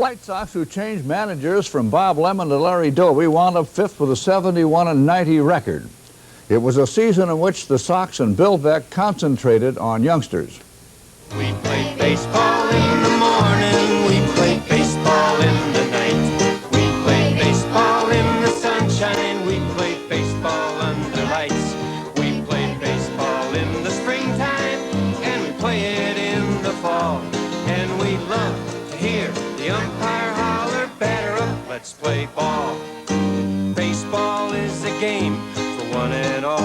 White Sox, who changed managers from Bob Lemon to Larry Doby, wound up fifth with a 71-90 record. It was a season in which the Sox and Bill Veeck concentrated on youngsters. We played baseball in the morning, we played baseball in the night. We played baseball in the sunshine, we played baseball under lights. We played baseball in the springtime, and we play it in the fall. And we love to hear the umpire holler, batter up, let's play ball. Baseball is a game for one and all.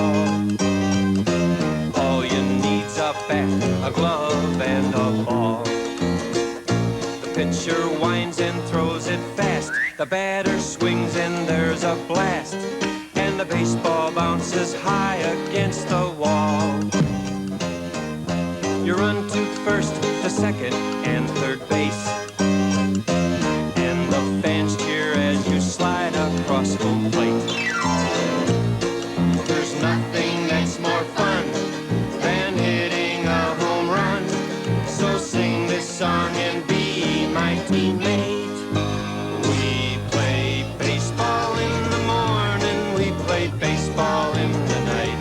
All you need's a bat, a glove, and a ball. The pitcher winds and throws it fast. The batter swings and there's a blast. And the baseball bounces high against the wall. You run to first, to second, and third base. And the fans cheer as you slide across home plate. There's nothing that's more fun than hitting a home run. So sing this song and be my teammate. We play baseball in the morning, we play baseball in the night.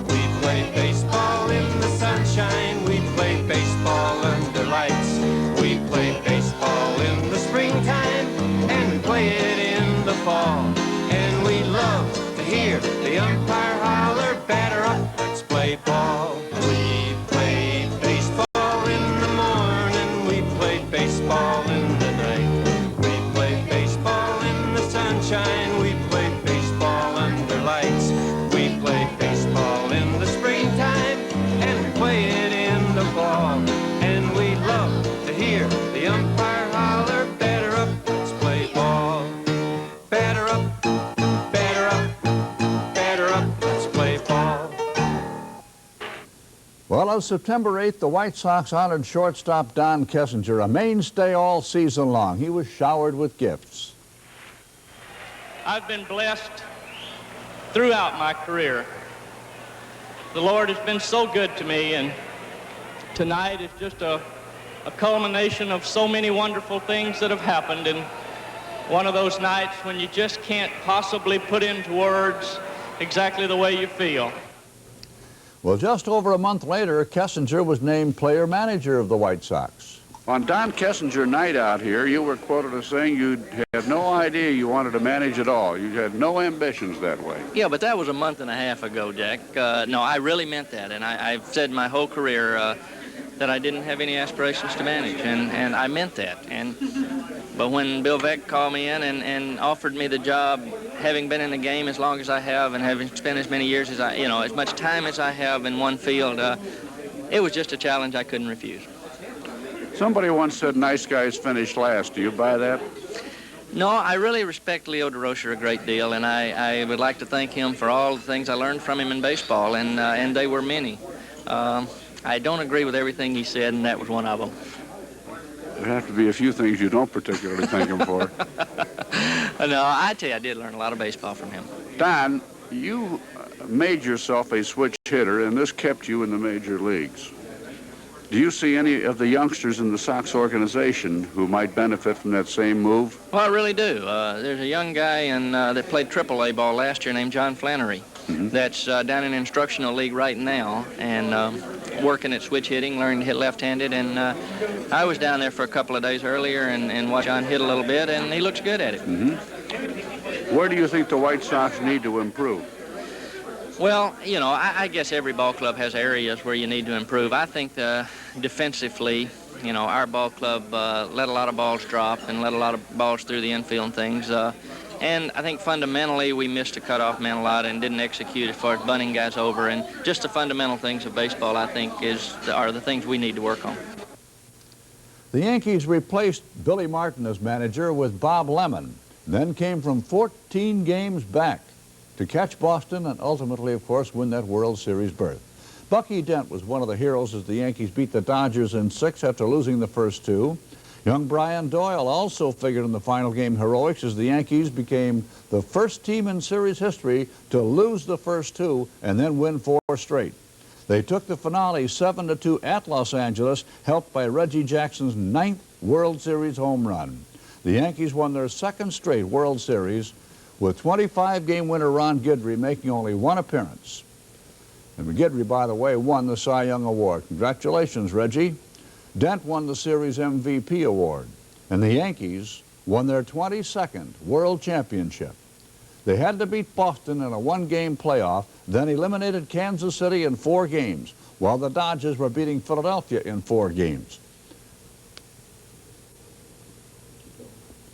We play baseball in the sunshine, we play baseball under lights. We play baseball in the springtime, and we play it in the fall. And we love to hear the umpire holler, batter up, let's play ball. We play baseball in the morning, we play baseball in the night. We play baseball in the sunshine, we play baseball under lights. We play baseball in the springtime, and we play it in the fall. And we love to hear the umpire holler, batter up, let's play ball. Batter up, batter up, batter up, let's play ball. Well, on September 8th, the White Sox honored shortstop Don Kessinger, a mainstay all season long. He was showered with gifts. I've been blessed throughout my career. The Lord has been so good to me, and tonight is just a culmination of so many wonderful things that have happened, and one of those nights when you just can't possibly put into words exactly the way you feel. Well, just over a month later, Kessinger was named player-manager of the White Sox. On Don Kessinger night out here, you were quoted as saying you had no idea you wanted to manage at all. You had no ambitions that way. Yeah, but that was a month and a half ago, Jack. No, I really meant that, and I've said my whole career that I didn't have any aspirations to manage, and I meant that. But when Bill Veeck called me in and offered me the job, having been in the game as long as I have and having spent as many years as as much time as I have in one field, it was just a challenge I couldn't refuse. Somebody once said nice guys finish last. Do you buy that? No, I really respect Leo DeRocher a great deal, and I would like to thank him for all the things I learned from him in baseball, and they were many. I don't agree with everything he said, and that was one of them. There have to be a few things you don't particularly thank him for. No, I tell you, I did learn a lot of baseball from him. Don, you made yourself a switch hitter, and this kept you in the major leagues. Do you see any of the youngsters in the Sox organization who might benefit from that same move? Well, I really do. There's a young guy that played AAA ball last year named John Flannery. That's down in an instructional league right now and working at switch hitting, learning to hit left-handed. And I was down there for a couple of days earlier and watched John hit a little bit, and he looks good at it. Where do you think the White Sox need to improve? Well, I guess every ball club has areas where you need to improve. I think defensively, our ball club let a lot of balls drop and let a lot of balls through the infield and things. And I think fundamentally we missed a cutoff man a lot and didn't execute as far as bunting guys over. And just the fundamental things of baseball, I think, are the things we need to work on. The Yankees replaced Billy Martin as manager with Bob Lemon, then came from 14 games back to catch Boston and ultimately, of course, win that World Series berth. Bucky Dent was one of the heroes as the Yankees beat the Dodgers in 6 after losing the first 2. Young Brian Doyle also figured in the final game heroics as the Yankees became the first team in series history to lose the first 2 and then win 4 straight. They took the finale 7-2 at Los Angeles, helped by Reggie Jackson's 9th World Series home run. the Yankees won their second straight World Series with 25-game winner Ron Guidry making only one appearance. And Guidry, by the way, won the Cy Young Award. Congratulations, Reggie. Dent won the series MVP award. And the Yankees won their 22nd World Championship. They had to beat Boston in a one-game playoff, then eliminated Kansas City in 4 games, while the Dodgers were beating Philadelphia in 4 games.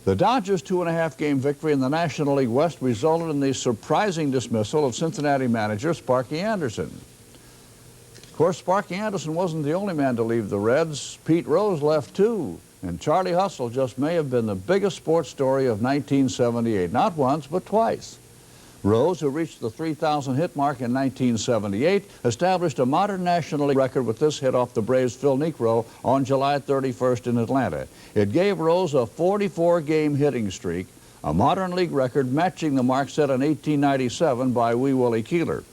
The Dodgers' 2.5-game victory in the National League West resulted in the surprising dismissal of Cincinnati manager Sparky Anderson. Of course, Sparky Anderson wasn't the only man to leave the Reds. Pete Rose left too, and Charlie Hustle just may have been the biggest sports story of 1978, not once, but twice. Rose, who reached the 3,000 hit mark in 1978, established a modern National League record with this hit off the Braves' Phil Niekro on July 31st in Atlanta. It gave Rose a 44-game hitting streak, a modern league record matching the mark set in 1897 by Wee Willie Keeler.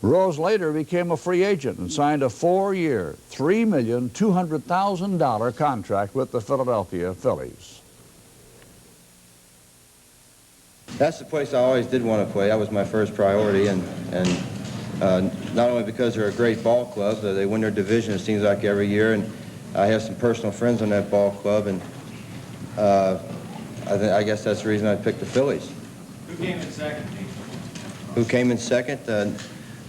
Rose later became a free agent and signed a 4-year, $3,200,000 contract with the Philadelphia Phillies. That's the place I always did want to play. That was my first priority, and not only because they're a great ball club, they win their division, it seems like, every year, and I have some personal friends on that ball club, and I guess that's the reason I picked the Phillies. Who came in second? Who came in second?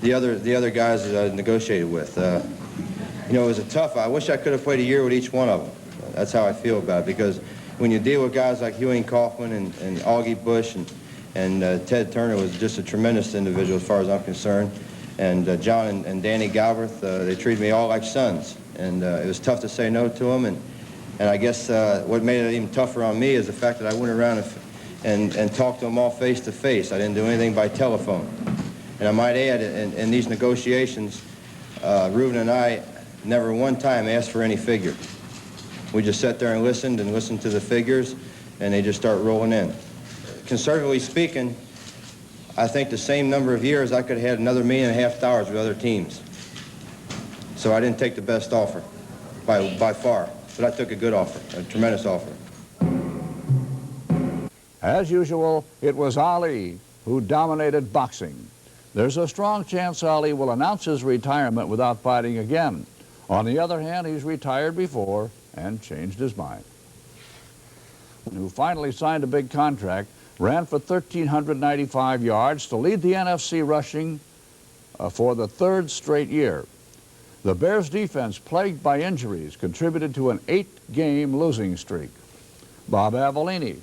The other guys that I negotiated with. You know, it was I wish I could have played a year with each one of them. That's how I feel about it, because when you deal with guys like Ewing Kaufman and Augie Bush and Ted Turner was just a tremendous individual as far as I'm concerned, and John and Danny Galbraith, they treated me all like sons, and it was tough to say no to them, and I guess what made it even tougher on me is the fact that I went around and talked to them all face to face. I didn't do anything by telephone. And I might add, in these negotiations, Reuben and I never one time asked for any figure. We just sat there and listened to the figures, and they just start rolling in. Conservatively speaking, I think the same number of years I could have had another $1.5 million with other teams. So I didn't take the best offer by far, but I took a good offer, a tremendous offer. As usual, it was Ali who dominated boxing. There's a strong chance Ali will announce his retirement without fighting again. On the other hand, he's retired before and changed his mind. Who finally signed a big contract, ran for 1,395 yards to lead the NFC rushing for the 3rd straight year. The Bears' defense, plagued by injuries, contributed to an 8-game losing streak. Bob Avellini,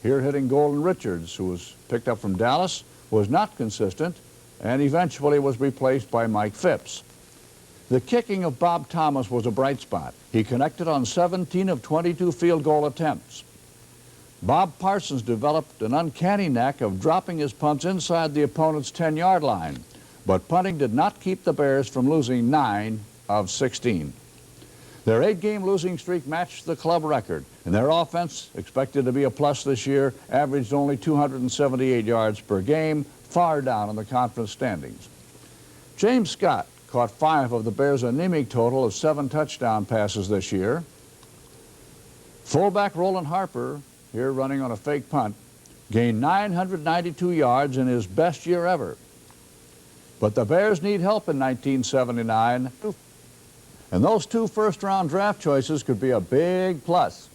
here hitting Golden Richards, who was picked up from Dallas, was not consistent and eventually was replaced by Mike Phipps. The kicking of Bob Thomas was a bright spot. He connected on 17 of 22 field goal attempts. Bob Parsons developed an uncanny knack of dropping his punts inside the opponent's 10-yard line, but punting did not keep the Bears from losing 9 of 16. Their 8-game losing streak matched the club record, and their offense, expected to be a plus this year, averaged only 278 yards per game, far down in the conference standings. James Scott caught 5 of the Bears' anemic total of 7 touchdown passes this year. Fullback Roland Harper, here running on a fake punt, gained 992 yards in his best year ever. But the Bears need help in 1979, and those 2 first-round draft choices could be a big plus.